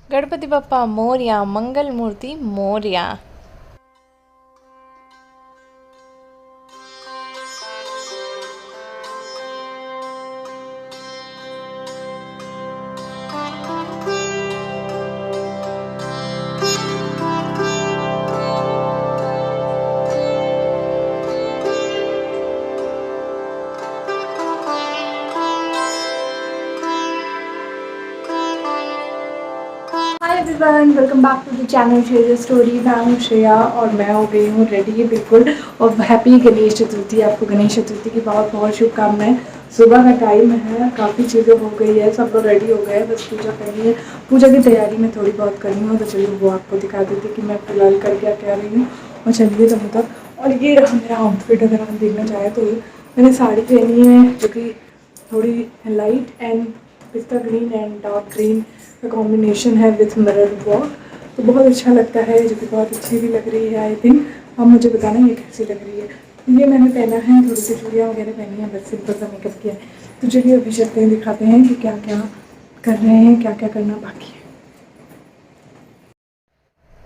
गणपति बप्पा मोरया, मंगल मूर्ति Morya. Hi everyone, welcome back to the channel Shreya story. मैं हूँ श्रेया और मैं हो गई हूँ रेडी बिल्कुल। और हैप्पी गणेश चतुर्थी। आपको गणेश चतुर्थी की बहुत बहुत शुभकामनाएं। सुबह का टाइम है, काफ़ी चीज़ें हो गई है, सब लोग रेडी हो गए हैं, बस पूजा करनी है। पूजा की तैयारी मैं थोड़ी बहुत करनी हूँ, तो चलिए वो आपको दिखा देती कि मैं फिलहाल कर क्या क्या रही हूँ। और चलिए तब तक। और ये रहा मेरा आउटफिट, अगर आप देखना चाहें तो ये मैंने साड़ी पहनी है जो कि थोड़ी लाइट एंड पिस्ता ग्रीन एंड डार्क ग्रीन का कॉम्बिनेशन है विथ मिरर वर्क। तो बहुत अच्छा लगता है, जो कि बहुत अच्छी भी लग रही है आई थिंक। अब मुझे बताना ये कैसी लग रही है। ये मैंने पहना है, थोड़ी सी चूड़ियाँ वगैरह पहनी है, बस सिंपल सा मेकअप किया है। तो चलिए अभी चलते हैं, दिखाते हैं कि क्या क्या कर रहे हैं, क्या क्या करना बाकी है।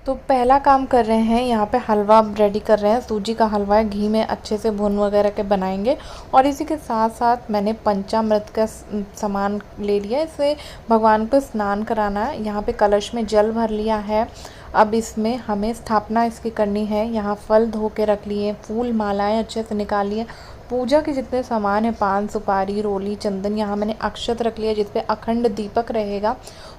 तो पहला काम कर रहे हैं, यहाँ पे हलवा रेडी कर रहे हैं। सूजी का हलवा है, घी में अच्छे से भून वगैरह के बनाएंगे। और इसी के साथ साथ मैंने पंचामृत का सामान ले लिया। इसे भगवान को स्नान कराना है। यहाँ पे कलश में जल भर लिया है। अब इसमें हमें स्थापना इसकी करनी है। यहाँ फल धो के रख लिए, फूल मालाएं अच्छे से निकाल लिए। पूजा के जितने सामान है, पान सुपारी रोली चंदन, यहाँ मैंने अक्षत रख लिया जिसपे अखंड दीपक रहेगा।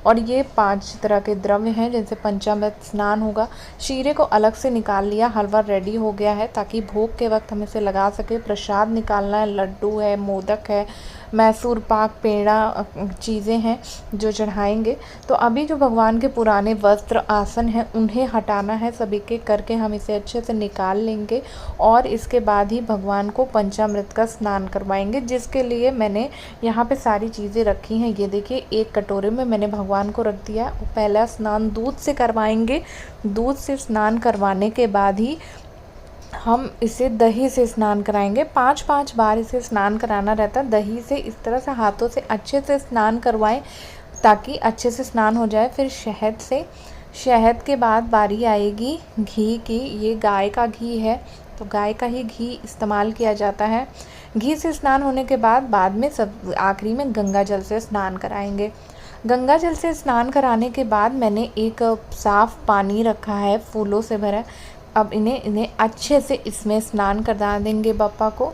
और ये 5 तरह के द्रव्य हैं जिनसे पंचामृत स्नान होगा। शीरे को अलग से निकाल लिया, हलवा रेडी हो गया है ताकि भोग के वक्त हम इसे लगा सके। प्रसाद निकालना है, लड्डू है, मोदक है, मैसूर पाक, पेड़ा चीज़ें हैं जो चढ़ाएंगे। तो अभी जो भगवान के पुराने वस्त्र आसन हैं उन्हें हटाना है, सभी के करके हम इसे अच्छे से निकाल लेंगे। और इसके बाद ही भगवान को पंचामृत का स्नान करवाएंगे, जिसके लिए मैंने यहाँ पे सारी चीज़ें रखी हैं। ये देखिए, एक कटोरे में मैंने भगवान को रख दिया। पहला स्नान दूध से करवाएंगे। दूध से स्नान करवाने के बाद ही हम इसे दही से स्नान कराएंगे। 5-5 बार इसे स्नान कराना रहता है। दही से इस तरह से हाथों से अच्छे से स्नान करवाएं ताकि अच्छे से स्नान हो जाए। फिर शहद से, शहद के बाद बारी आएगी घी की। ये गाय का घी है, तो गाय का ही घी इस्तेमाल किया जाता है। घी से स्नान होने के बाद में सब आखिरी में गंगा जल से स्नान कराएंगे। गंगा जल से स्नान कराने के बाद मैंने एक साफ़ पानी रखा है फूलों से भरा। अब इन्हें अच्छे से इसमें स्नान करा देंगे बप्पा को।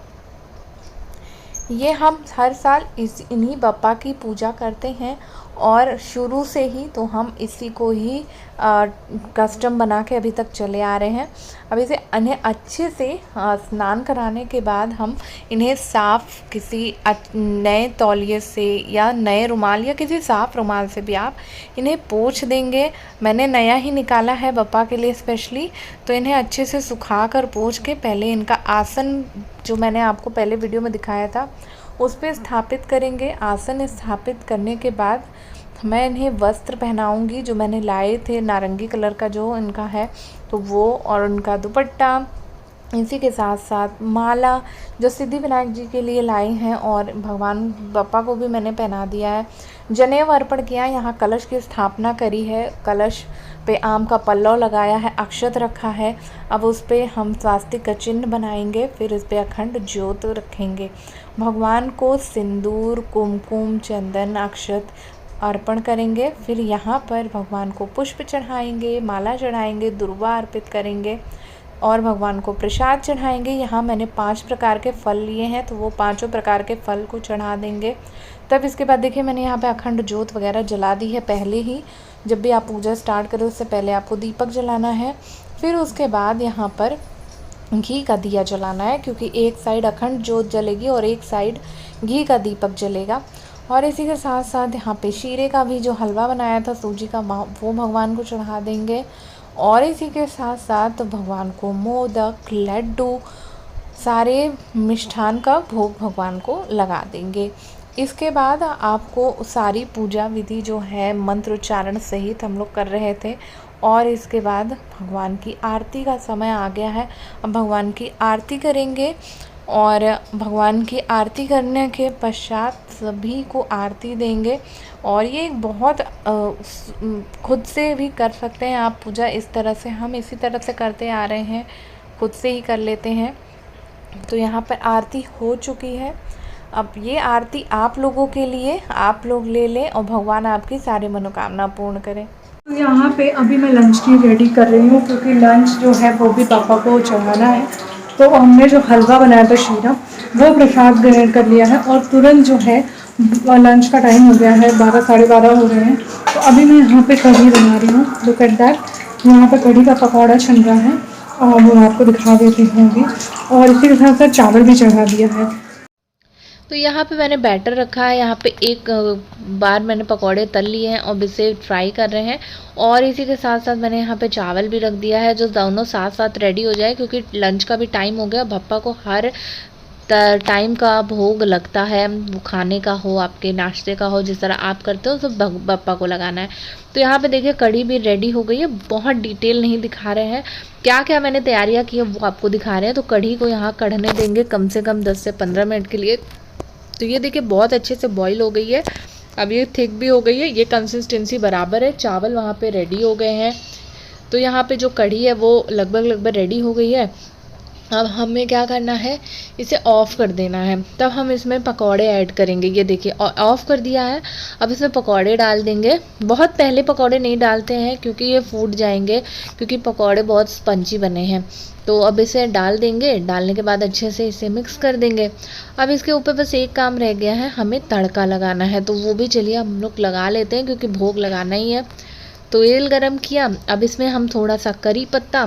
ये हम हर साल इन्हीं बप्पा की पूजा करते हैं और शुरू से ही तो हम इसी को ही कस्टम बना के अभी तक चले आ रहे हैं। अब इसे इन्हें अच्छे से स्नान कराने के बाद हम इन्हें साफ़ किसी नए तौलिए से या नए रुमाल या किसी साफ़ रुमाल से भी आप इन्हें पोंछ देंगे। मैंने नया ही निकाला है बप्पा के लिए स्पेशली, तो इन्हें अच्छे से सुखा कर पोंछ के पहले इनका आसन, जो मैंने आपको पहले वीडियो में दिखाया था, उस पर स्थापित करेंगे। आसन स्थापित करने के बाद मैं इन्हें वस्त्र पहनाऊंगी जो मैंने लाए थे, नारंगी कलर का जो इनका है तो वो, और उनका दुपट्टा। इसी के साथ साथ माला जो सिद्धि विनायक जी के लिए लाई हैं, और भगवान बप्पा को भी मैंने पहना दिया है। जनेऊ अर्पण किया, यहाँ कलश की स्थापना करी है, कलश पे आम का पल्लव लगाया है, अक्षत रखा है। अब उस पर हम स्वास्तिक का चिन्ह बनाएंगे, फिर इस पर अखंड ज्योत रखेंगे। भगवान को सिंदूर, कुमकुम, चंदन, अक्षत अर्पण करेंगे। फिर यहाँ पर भगवान को पुष्प चढ़ाएंगे, माला चढ़ाएंगे, दुर्वा अर्पित करेंगे और भगवान को प्रसाद चढ़ाएंगे। यहाँ मैंने 5 प्रकार के फल लिए हैं, तो वो 5 प्रकार के फल को चढ़ा देंगे। तब इसके बाद देखिए, मैंने यहाँ पे अखंड ज्योत वगैरह जला दी है पहले ही। जब भी आप पूजा स्टार्ट करें उससे पहले आपको दीपक जलाना है। फिर उसके बाद यहाँ पर घी का दिया जलाना है, क्योंकि एक साइड अखंड ज्योत जलेगी और एक साइड घी का दीपक जलेगा। और इसी के साथ साथ यहाँ पे शीरे का भी जो हलवा बनाया था सूजी का, वो भगवान को चढ़ा देंगे। और इसी के साथ साथ भगवान को मोदक, लड्डू, सारे मिष्ठान का भोग भगवान को लगा देंगे। इसके बाद आपको सारी पूजा विधि जो है मंत्रोच्चारण सहित हम लोग कर रहे थे। और इसके बाद भगवान की आरती का समय आ गया है। अब भगवान की आरती करेंगे। और भगवान की आरती करने के पश्चात सभी को आरती देंगे। और ये एक बहुत खुद से भी कर सकते हैं आप पूजा इस तरह से, हम इसी तरह से करते आ रहे हैं, खुद से ही कर लेते हैं। तो यहाँ पर आरती हो चुकी है। अब ये आरती आप लोगों के लिए, आप लोग ले लें और भगवान आपकी सारी मनोकामना पूर्ण करें। तो यहाँ पे अभी मैं लंच की रेडी कर रही हूँ, क्योंकि लंच जो है वो भी पापा को चढ़ाना है। तो हमने जो हलवा बनाया था शीरा, वो प्रसाद ग्रहण कर लिया है और तुरंत जो है लंच का टाइम हो गया है, 12 साढ़े 12 हो रहे हैं। तो अभी मैं यहाँ पे कढ़ी बना रही हूँ। लुक एट दैट, यहाँ पे कढ़ी का पकौड़ा छन रहा है और वो आपको दिखा देती हूँ अभी। और इसी के साथ साथ चावल भी चढ़ा दिया है। तो यहाँ पे मैंने बैटर रखा है, यहाँ पे एक बार मैंने पकौड़े तल लिए हैं और इसे फ्राई कर रहे हैं। और इसी के साथ साथ मैंने यहाँ पे चावल भी रख दिया है, जो दोनों साथ साथ रेडी हो जाए, क्योंकि लंच का भी टाइम हो गया। भप्पा को हर टाइम का भोग लगता है, वो खाने का हो, आपके नाश्ते का हो, जिस तरह आप करते हो सब बप्पा को लगाना है। तो यहाँ पे देखिए कढ़ी भी रेडी हो गई है। बहुत डिटेल नहीं दिखा रहे हैं, क्या क्या मैंने तैयारियाँ की है वो आपको दिखा रहे हैं। तो कढ़ी को यहाँ कढ़ने देंगे कम से कम 10 से 15 मिनट के लिए। तो ये देखिए बहुत अच्छे से बॉईल हो गई है, अब ये थिक भी हो गई है, ये कंसिस्टेंसी बराबर है। चावल वहाँ पे रेडी हो गए हैं। तो यहाँ पे जो कढ़ी है वो लगभग रेडी हो गई है। अब हमें क्या करना है, इसे ऑफ़ कर देना है, तब हम इसमें पकौड़े ऐड करेंगे। ये देखिए ऑफ़ कर दिया है। अब इसमें पकौड़े डाल देंगे। बहुत पहले पकौड़े नहीं डालते हैं क्योंकि ये फूट जाएंगे, क्योंकि पकौड़े बहुत स्पंजी बने हैं। तो अब इसे डाल देंगे, डालने के बाद अच्छे से इसे मिक्स कर देंगे। अब इसके ऊपर बस एक काम रह गया है, हमें तड़का लगाना है। तो वो भी चलिए हम लोग लगा लेते हैं, क्योंकि भोग लगाना ही है। तो तेल गरम किया, अब इसमें हम थोड़ा सा करी पत्ता,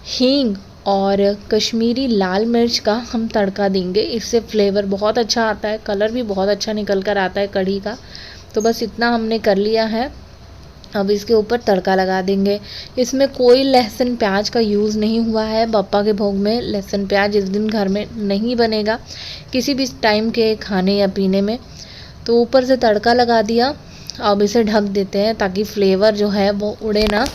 हींग और कश्मीरी लाल मिर्च का हम तड़का देंगे। इससे फ्लेवर बहुत अच्छा आता है, कलर भी बहुत अच्छा निकल कर आता है कढ़ी का। तो बस इतना हमने कर लिया है। अब इसके ऊपर तड़का लगा देंगे। इसमें कोई लहसुन प्याज का यूज़ नहीं हुआ है। बप्पा के भोग में लहसुन प्याज इस दिन घर में नहीं बनेगा, किसी भी टाइम के खाने या पीने में। तो ऊपर से तड़का लगा दिया। अब इसे ढक देते हैं ताकि फ्लेवर जो है वो उड़े ना,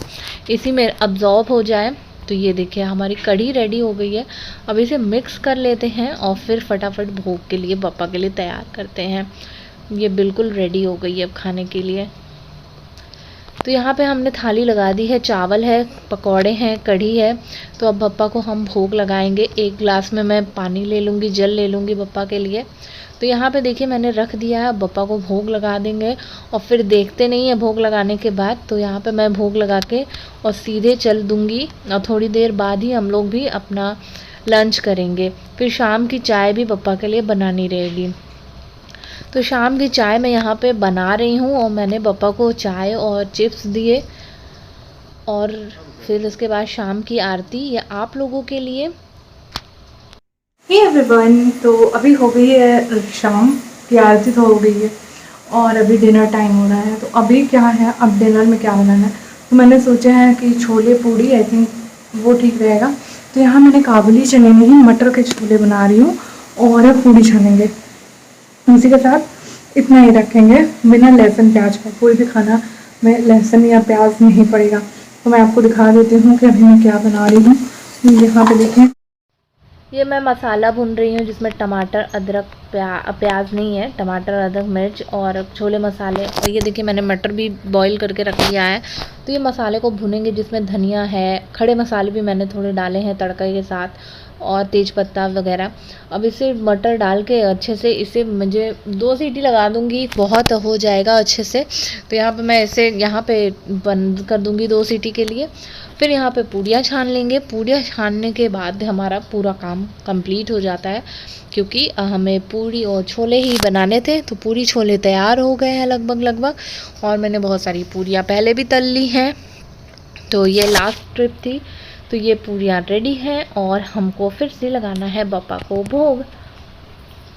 इसी में अब्जॉर्ब हो जाए। तो ये देखिए हमारी कढ़ी रेडी हो गई है। अब इसे मिक्स कर लेते हैं और फिर फटाफट भोग के लिए बप्पा के लिए तैयार करते हैं। ये बिल्कुल रेडी हो गई है अब खाने के लिए। तो यहाँ पे हमने थाली लगा दी है, चावल है, पकौड़े हैं, कढ़ी है। तो अब बप्पा को हम भोग लगाएंगे। एक गिलास में मैं पानी ले लूँगी, जल ले लूँगी बप्पा के लिए। तो यहाँ पे देखिए मैंने रख दिया है, बप्पा को भोग लगा देंगे और फिर देखते नहीं है भोग लगाने के बाद। तो यहाँ पे मैं भोग लगा के और सीधे चल दूँगी और थोड़ी देर बाद ही हम लोग भी अपना लंच करेंगे। फिर शाम की चाय भी बप्पा के लिए बनानी रहेगी। तो शाम की चाय मैं यहाँ पे बना रही हूँ और मैंने बप्पा को चाय और चिप्स दिए। और फिर उसके बाद शाम की आरती ये आप लोगों के लिए। हे एवरीवन, तो अभी हो गई है शाम की आरती, तो हो गई है और अभी डिनर टाइम हो रहा है। तो अभी क्या है, अब डिनर में क्या बनाना है, तो मैंने सोचा है कि छोले पूड़ी, आई थिंक वो ठीक रहेगा। तो यहाँ मैंने काबुली चने में ही मटर के छोले बना रही हूँ और पूड़ी छानेंगे। इसी के साथ इतना ही रखेंगे, बिना लहसुन प्याज का। कोई भी खाना में लहसुन या प्याज नहीं पड़ेगा। तो मैं आपको दिखा देती हूँ कि अभी मैं क्या बना रही हूँ। यहाँ पे देखें, ये मैं मसाला भून रही हूँ जिसमें टमाटर, अदरक, प्याज नहीं है, टमाटर, अदरक, मिर्च और छोले मसाले। और ये देखिए मैंने मटर भी बॉईल करके रख लिया है। तो ये मसाले को भुनेंगे, जिसमें धनिया है, खड़े मसाले भी मैंने थोड़े डाले हैं तड़के के साथ, और तेज पत्ता वगैरह। अब इसे मटर डाल के अच्छे से इसे मुझे 2 सीटी लगा दूँगी, बहुत हो जाएगा अच्छे से। तो यहाँ पे मैं इसे यहाँ पे बंद कर दूँगी 2 सीटी के लिए। फिर यहाँ पे पूड़ियाँ छान लेंगे। पूड़ियाँ छानने के बाद हमारा पूरा काम कंप्लीट हो जाता है, क्योंकि हमें पूड़ी और छोले ही बनाने थे। तो पूड़ी छोले तैयार हो गए हैं लगभग। और मैंने बहुत सारी पूड़ियाँ पहले भी तल ली हैं। तो ये लास्ट ट्रिप थी। तो ये पूड़ियाँ रेडी हैं और हमको फिर से लगाना है बप्पा को भोग।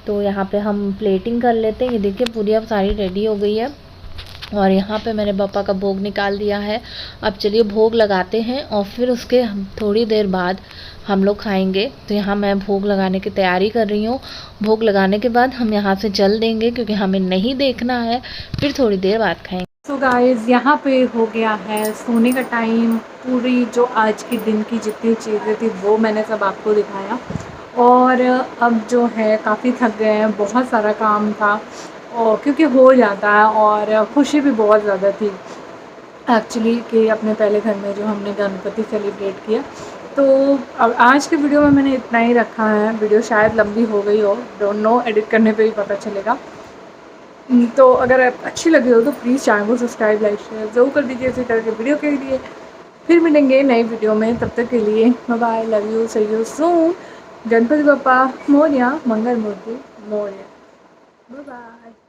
तो यहाँ पे हम प्लेटिंग कर लेते हैं। ये देखिए पूड़ियाँ सारी रेडी हो गई है और यहाँ पे मैंने बप्पा का भोग निकाल दिया है। अब चलिए भोग लगाते हैं और फिर उसके थोड़ी देर बाद हम लोग खाएंगे। तो यहाँ मैं भोग लगाने की तैयारी कर रही हूँ। भोग लगाने के बाद हम यहाँ से चल देंगे, क्योंकि हमें नहीं देखना है, फिर थोड़ी देर बाद खाएंगे। सो गाइस, यहाँ पे हो गया है सोने का टाइम। पूरी जो आज के दिन की जितनी चीज़ें थी वो मैंने सब आपको दिखाया। और अब जो है काफ़ी थक गए हैं, बहुत सारा काम था और क्योंकि हो जाता है, और खुशी भी बहुत ज़्यादा थी एक्चुअली कि अपने पहले घर में जो हमने गणपति सेलिब्रेट किया। तो अब आज के वीडियो में मैंने इतना ही रखा है, वीडियो शायद लंबी हो गई हो, डोंट नो, एडिट करने पे ही पता चलेगा। तो अगर अच्छी लगी हो तो प्लीज़ चैनल को सब्सक्राइब, लाइक, शेयर ज़रूर कर दीजिए इसी तरह के वीडियो के लिए। फिर मिलेंगे नई वीडियो में, तब तक के लिए bye bye, love you, see you soon. Ganpati Bappa Morya, मंगल मूर्ति मोरया, बाय बाय।